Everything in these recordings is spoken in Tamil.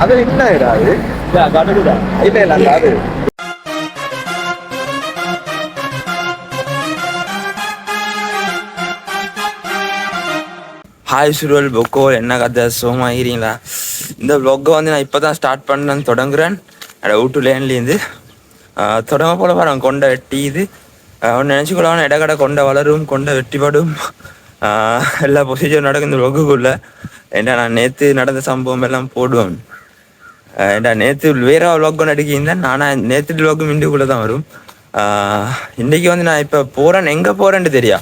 அது என்ன அது கடுகுடா இல்ல இல்ல அந்த அது ஹாய் சுருவல் பொக்கோ என்ன கதை சோமாகிறீங்களா? இந்த வ்ளாகை வந்து நான் இப்போ தான் ஸ்டார்ட் பண்ணேன்னு தொடங்குறேன். அவுட்டு லேண்ட்லேருந்து தொடங்க போல வரேன். கொண்டை வெட்டி இது ஒன்று நினச்சிக்கொள்ளாமல் இடக்கடை கொண்டை வளரும், கொண்டை வெட்டிப்படும், எல்லா ப்ரொசீஜரும் நடக்கும் இந்த வ்ளாகுக்குள்ளே. ஏன்னா நான் நேற்று நடந்த சம்பவம் எல்லாம் போடுவேன். ஏன்னா நேற்று வேற வ்ளாக் ஒன்று எடுக்கியிருந்தேன். ஆனால் நேற்று வ்ளாகும் இண்டுக்குள்ளே தான் வரும். இன்றைக்கி வந்து நான் இப்போ போகிறேன். எங்கே போகிறேன்னு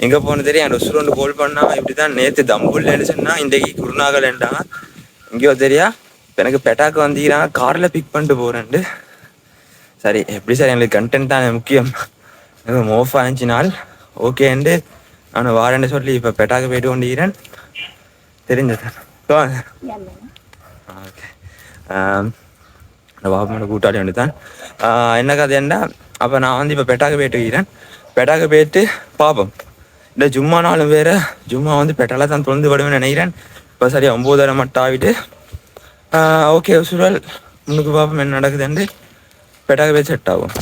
எங்கே போகணும் தெரியும். என் ரெஸ்டாரண்ட் கால் பண்ணால் இப்படி தான் நேற்று தம்புல்லேன்னு சொன்னால் இன்றைக்கி குருநாகல்ன்றாங்க. எங்கேயோ தெரியா இப்போ எனக்கு பெட்டாக்கு வந்திக்கிறாங்க. காரில் பிக் பண்ணிட்டு போகிறேன்ட்டு. சரி எப்படி சார் எங்களுக்கு கண்டென்ட் தான் முக்கியம். எனக்கு மோஃப் ஆச்சு நாள் ஓகேன்ட்டு நான் வாரேன்னு சொல்லி இப்போ பெட்டாக்கு போயிட்டு கொண்டிருக்கிறேன். தெரிஞ்ச சார் ஓகே பாப்போட கூட்டாளி வந்து தான் என்ன கதைண்டா. அப்போ நான் வந்து இப்போ பெட்டாக்கு போயிட்டு இருக்கிறேன். பெட்டாக்கு போயிட்டு பார்ப்போம். இந்த ஜும்மா நாளும் வேறு ஜும்மா வந்து பெட்டால தான் தொலைந்து விடுவேன்னு நினைக்கிறேன். இப்போ சரியா 9:30 மட்டும் ஆகிட்டு ஓகே சூழல் முன்னுக்கு பார்ப்போம் என்ன நடக்குதுன்ட்டு. பெட்டாக்கு போய் செட் ஆகும்.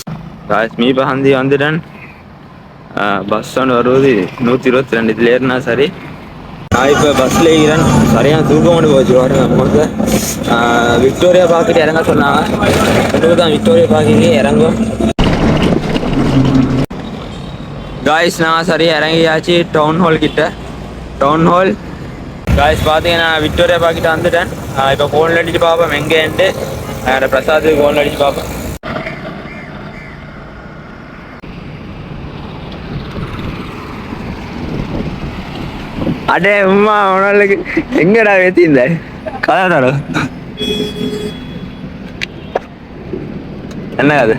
மீபா ஹந்தி வந்துட்டேன். பஸ் ஒன்று வருவது 122 இதில் ஏறினா சரி. நான் இப்போ பஸ்ஸில் இருக்கிறேன். சரியான தூக்கம் கொண்டு போச்சு வரேன். நமக்கு விக்டோரியா பார்க்கிட்டு இறங்க சொன்னாங்க. இன்னும் தான் விக்டோரியா பார்க்கிட்டு இறங்கும். காய்ஸ் நான் சரியாக இறங்கியாச்சு டவுன் ஹால் கிட்ட. டவுன் ஹால் காய்ஸ் பார்த்தீங்கன்னா விக்டோரியா பார்க்கிட்ட வந்துட்டேன். இப்போ ஃபோனில் அடிச்சு பார்ப்போம் எங்கேன்ட்டு. பிரசாத்துக்கு ஃபோனில் அடிச்சு பார்ப்போம். அடே உமா உனக்கு எங்கடா ஏற்றிருந்த கதாதாரோ என்ன அது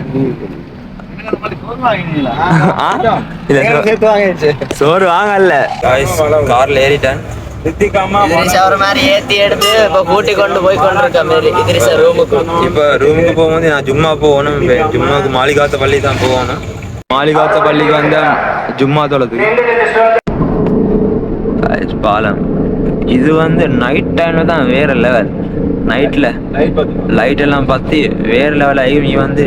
சோறு வாங்கல. கார்ல ஏறிட்டேன். இப்ப ரூமுக்கு போகும்போது நான் ஜும்மா போகணும். ஜும்மாக்கு மாளிகாத்த பள்ளி தான் போகணும். மாளிகாத்த பள்ளிக்கு வந்த ஜும்மா தொழுது பாலம். இது வந்து நைட் டைம்ல தான் வேற லெவல். நைட்ல லைட் எல்லாம் பத்தி வேற லெவல் ஆகி நீ வந்து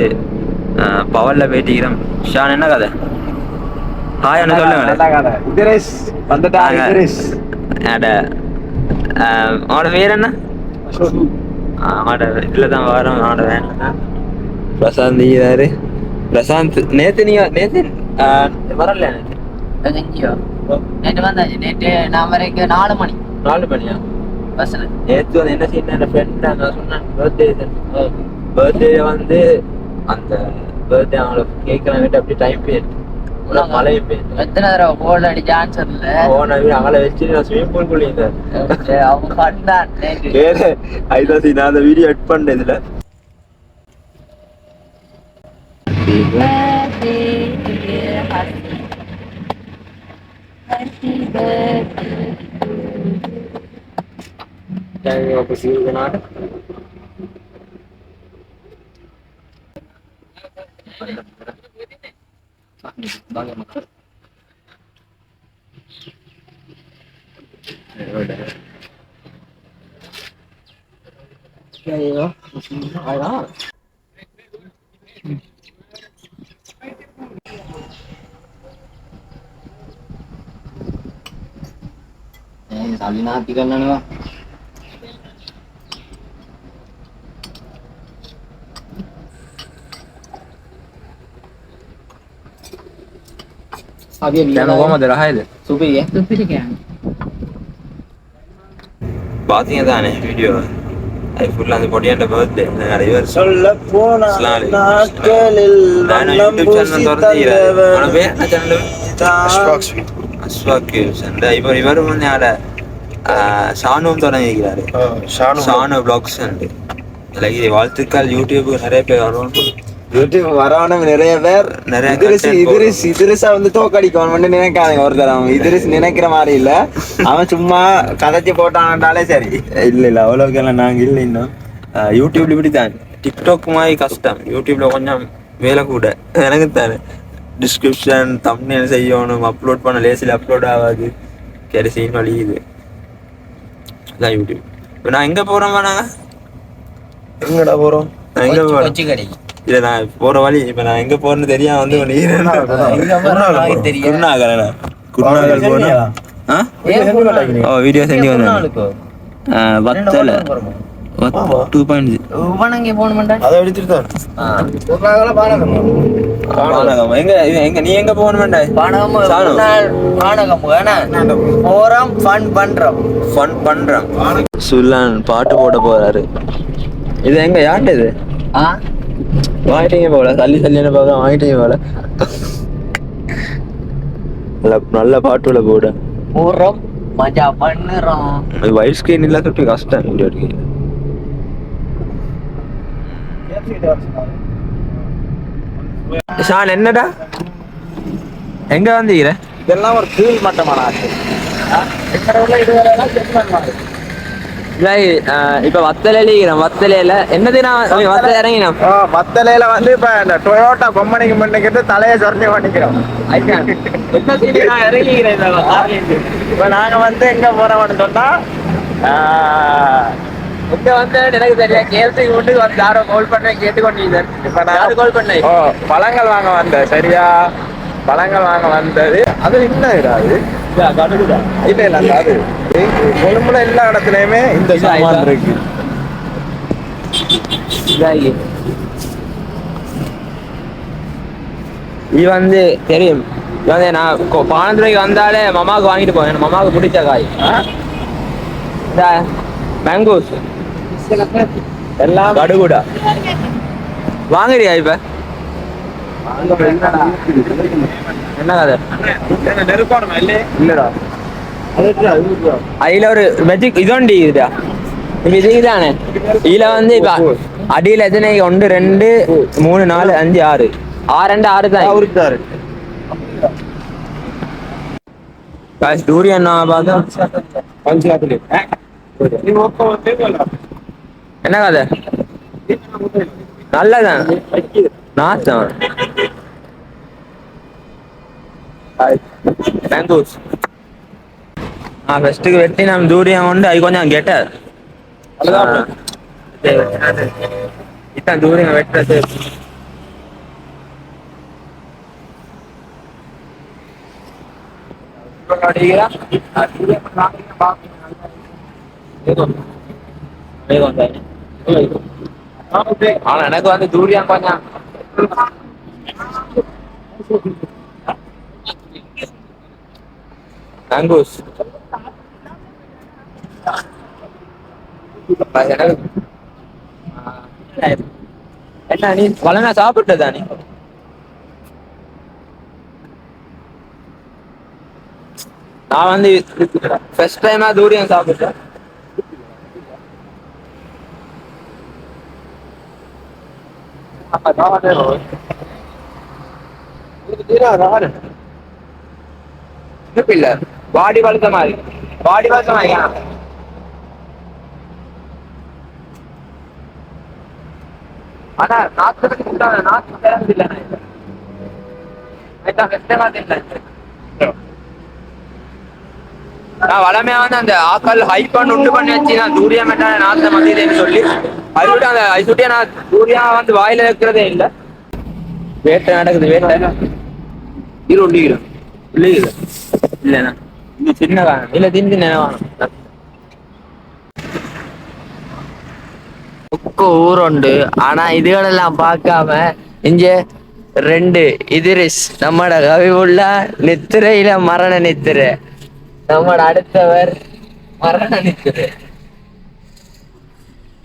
பவர்ல போயிட்டீங்க. ஷான் என்ன கதை? ஹாய் என்ன சொல்லுங்க. அவனோட பேர் என்ன? அவனோட இதுல தான் வரும். அவனோட வேன்ல தான் பிரசாந்த் இருக்கிறாரு. பிரசாந்த் நேத்து நீங்க நேத்து வரல. நேற்று வந்தாச்சு. நேற்று நான் வரைக்கும் 4 மணியா பஸ்ல. நேற்று வந்து என்ன செய்யணும் ஃப்ரெண்ட் நான் சொன்னேன் பர்த்டே வந்து அந்த பர்த்டே அவங்கள கேட்கலாம் வீட்டு அப்படி டைம் போயிடுது. மழையும் போயிடுது. எத்தனை தடவை போன் அடிச்சு ஆன்சர் இல்லை. அவங்கள வச்சு நான் ஸ்விமிங் பூல் குளிங்க அவங்க பண்ணான். நான் அந்த வீடியோ எட் பண்ணேன் இதுல. साली नाती करना अभी रहा है सुपी क्या बात ही था वीडियो ஐ ஃபுல்லா அந்த பொடியாண்ட பர்த்டே நிறைய பேர் சொல்ல போனா நாட்களில் வண்ணம் பூசி தந்தவன் அவன பேர் என்ன சேனல் அஸ்வாக் அந்த இவர் வந்து யார ஷானும் தொடங்கிக்கிறாரு. ஷானு வ்ளாக்ஸ் அண்ட் லைக் வாழ்த்துக்கள். யூடியூபுக்கு நிறைய பேர் வரும். யூடியூப் வரவனும் நிறைய பேர் இதரிசா வந்து தோக்கடிக்கவன் மட்டும் நினைக்காதீங்க. ஒருத்தர் அவன் இதரிஸ் நினைக்கிற மாதிரி இல்ல. அவன் சும்மா கதைச்சி போட்டான்டாலே சரி. இல்ல அவ்வளவுக்கு எல்லாம் நாங்க இல்லை. இன்னும் யூடியூப்ல இப்படித்தான். டிக்டாக் மாதிரி கஷ்டம். யூடியூப்ல கொஞ்சம் வேலை கூட எனக்கு தானே. டிஸ்கிரிப்ஷன் தம்ப்நெயில் செய்யணும். அப்லோட் பண்ண லேசில் அப்லோட் ஆகாது. கடைசின்னு வழியுது. அதான் யூடியூப். இப்போ நான் எங்கே போகிறோம்மா? நாங்கள் எங்கடா போறோம்? எங்க போறோம்? கொச்சி கடைக்கு. இல்ல நான் போற வழி இப்ப நான் எங்க போறேன்னு தெரியாம வந்து குருநாகல் போனோம். ஓ வீடியோ செஞ்சு வந்தேன். வத்தல 2.0 உவனங்க போணும்டா. அதை எடுத்துட்டு தான் எங்க நீ எங்க போகணும்டா? போறோம் ஃபன் பண்றோம். சுல்லான் பாட்டு போட போறாரு. இது எங்க யார்ட்ட இது வாங்கிட்டீங்க போல சல்லின்னு பார்க்க வாங்கிட்டீங்க போல. நல்ல பாட்டுல போட போறோம் மஜா பண்ணுறோம். வைட் ஸ்கிரீன் இல்ல சுற்றி கஷ்டம் வீடியோ எடுக்க. ஷான் என்னடா எங்க வந்தீங்க? இதெல்லாம் ஒரு கீழ் மட்டமான ஆசை. இப்ப வத்தலையில என்னதுனா வத்தல இறங்கினோம். வத்தலையில வந்து இப்ப இந்த டொயோட்டா கொம்பனிக்கு பண்ணிக்கிட்டு தலையை சொரண்டி பண்ணிக்கிறோம். இப்ப நாங்க வந்து எங்க போறோம்னு சொன்னா இங்க வந்து எனக்கு தெரியல கேள்விக்கு வீட்டுக்கு வந்து யாரோ கால் பண்ண கேட்டுக்கொண்டீங்க. இப்ப நான் கால் பண்ணேன். பழங்கள் வாங்க வந்தேன். சரியா பழங்கள் வாங்க வந்தது. அது என்ன இடாது இல்ல இல்ல அது கொழும்புல எல்லா இடத்துலயுமே இந்த சாமான் இருக்கு. இது வந்து தெரியும். இது வந்து நான் பானந்துறைக்கு வந்தாலே மாமாவுக்கு வாங்கிட்டு போவேன். மாமாவுக்கு பிடிச்ச காய் இந்த மேங்கோஸ் எல்லாம் கடுகுடா வாங்குறியா இப்ப? என்ன கதை நெருக்கணும் இல்லடா. அதுல ஒரு மெஜிக் இதோண்டி இதுடா. இதுதானே இதுல வந்து இப்ப அடியில எத்தனை 1 2 3 4 5 6 6 தான் டூரியன் என்ன கதை நல்லதான் நாத்தம் மேங்கோஸ் ஃபர்ஸ்ட்டுக்கு வெட்டி நம்ம தூரியம் கொண்டு அது கொஞ்சம் கெட்டர் இதான் தூரியம் வெட்டுறது. ஆனா எனக்கு வந்து தூரியம் கொஞ்சம் மேங்கோஸ் என்ன நீ பழனா சாப்பிட்டதா நீ? நான் வந்து ஃபர்ஸ்ட் டைமா தூரியம் சாப்பிட்டேன். இல்ல பாடி வளர்த்த மாதிரி ஆனா நாத்து இல்லை நான் வளமையா வந்து அந்த ஆக்கள் ஹைப் பண்ணி உண்டு பண்ணி வச்சு நான் தூரியா மெட்டா நாத்த மத்தியதுன்னு சொல்லி அது விட்டு அந்த அது சுட்டியா நான் தூரியா வந்து வாயில வைக்கிறதே இல்லை. வேட்டை நடக்குது வேட்டை இரு ஒண்டிக்கிறோம் இல்லையா இல்லைண்ணா இந்த சின்ன காரணம் இல்லை தின்னு நினைவாங்க ஊருண்டு. ஆனா இதுகளெல்லாம் பார்க்காம இங்க 2 இதிரிஸ் நம்மட கவி உள்ள நித்திரையில மரண நித்திரை நம்மட அடுத்தவர் மரண நித்திரை.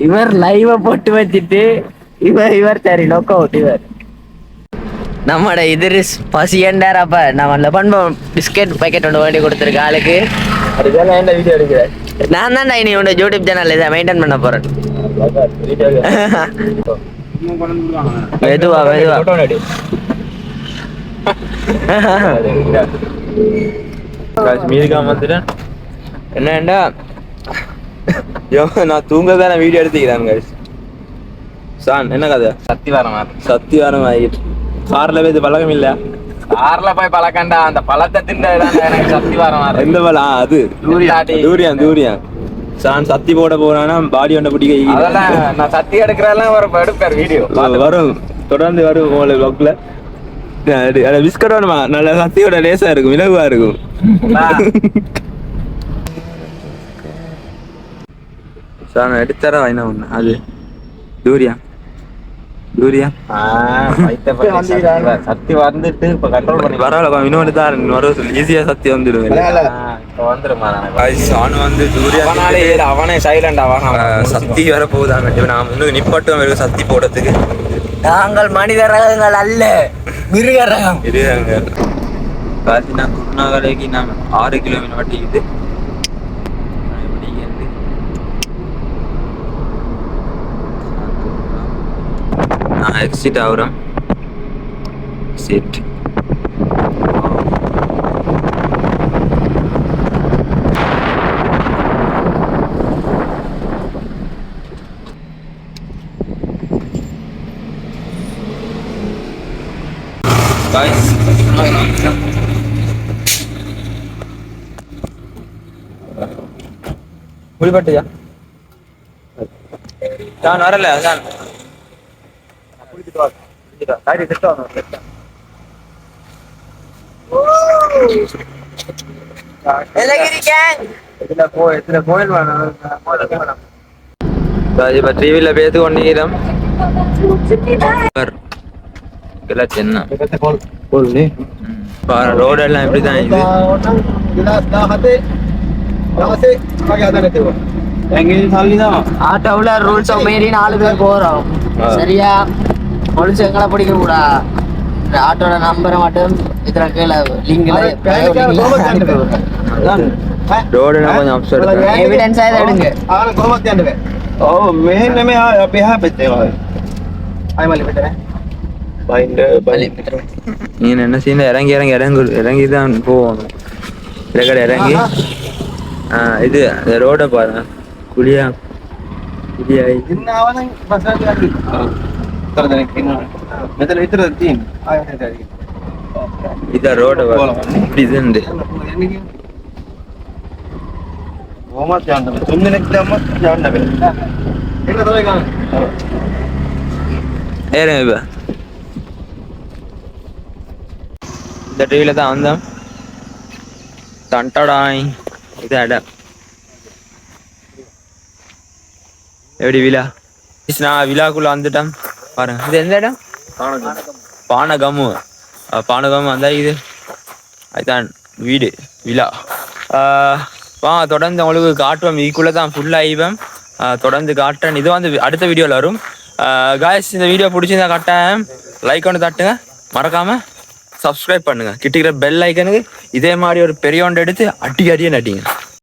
இவர் லைவ போட்டு வச்சுட்டு இவர் சரி நோக்க அவுட். இவர் நம்மட இதிரிஸ் பசியண்டார். அப்ப நம்ம பண்ணுவோம் பிஸ்கெட் பேக்கெட் ஒன்று வேண்டி கொடுத்துருக்க ஆளுக்கு. அதுதான் என்ன வீடியோ எடுக்கிறேன் நான் தான்டா இனி உன்னோட யூடியூப் சேனல் இதை மெயின்டைன் பண்ண போறேன். மெதுவா என்னண்டா நான் தூங்கதான வீடியோ எடுத்துக்கிறேன். சான் என்ன கதை? சத்திவாரம் ஆகிட்டு கார்ல போய் இது பழக்கம் இல்ல. கார்ல போய் பழக்கண்டா அந்த பழத்தை திண்டதான் எனக்கு சத்திவாரம். எந்த பழம்? அது தூரியம் சான் சத்தி போட போறானா பாடி ஒன்றை பிடிக்க அதெல்லாம் நான் சத்தி எடுக்கிறதெல்லாம் ஒரு எடுப்பார் வீடியோ வரும் தொடர்ந்து வரும் உங்களை வ்ளாக்ல பிஸ்கட் வேணுமா நல்ல சத்தியோட லேசா இருக்கும் இலகுவா இருக்கும் சார் எடுத்தாரா என்ன ஒண்ணு அது டூரியா சத்தி வந்துட்டு இப்ப கண்ட்ரோல் பண்ணி பரவாயில்ல இன்னொன்று தான் வர சொல்லி ஈஸியா சத்தி வந்துடுவேன் வந்து டூரியா அவனே சைலண்ட் ஆவான் சத்தி வர போகுதாங்க நான் முன்னுக்கு நிப்பாட்டும் வரும் சத்தி போடுறதுக்கு நாங்கள் மனித ரகங்கள் அல்ல மிருக ரகம் இருங்க பார்த்தீங்கன்னா குருநாகலைக்கு நான் 6 கிலோமீட்டர் வட்டிக்குது நான் எக்ஸிட் ஆகுறேன் எக்ஸிட் guys குளிப்பட்டியா நான் வரல அதான் டிவில பேத்து கொண்டிருக்கிறோம் சென்னை ரோடு எல்லாம் எப்படிதான் இது ஆட்டோவில் ரூல்ஸ் மீறி 4 பேர் போறோம் சரியா போலீஸ் எங்களை பிடிக்க கூடா ஆட்டோட நம்பரை மட்டும் இதுல கீழே லிங்க்ல ரோடு கொஞ்சம் அப்செட் எவிடன்ஸ் எடுங்க ஓ மெயின் में अब यहां पे थे आई वाले बेटा நீ என்ன செய்ய இறங்கி தான் போகணும் இறங்கி இது ரோட பாருங்க குழியா இத ரோட ஏறுங்க இந்த டிவில தான் வந்தோம் தண்டடாய் இது இடம் எப்படி விழா நான் விழாக்குள்ள வந்துட்டேன் பாருங்க இது எந்த இடம் பானகமு வந்தா இது அதுதான் வீடு விழா வாங்க தொடர்ந்து உங்களுக்கு காட்டுவோம் இதுக்குள்ள தான் ஃபுல்லாக ஆயிவேன் தொடர்ந்து காட்டுறேன் இது வந்து அடுத்த வீடியோவில் வரும் காய்ஸ் இந்த வீடியோ பிடிச்சிருந்தா கட்டாயம் லைக் ஒன்று தட்டுங்க மறக்காம சப்ஸ்கிரைப் பண்ணுங்க கிட்டிக்கிற பெல் ஐக்கனுக்கு இதே மாதிரி ஒரு பெரிய ஒன்று எடுத்து அடியே நட்டிங்க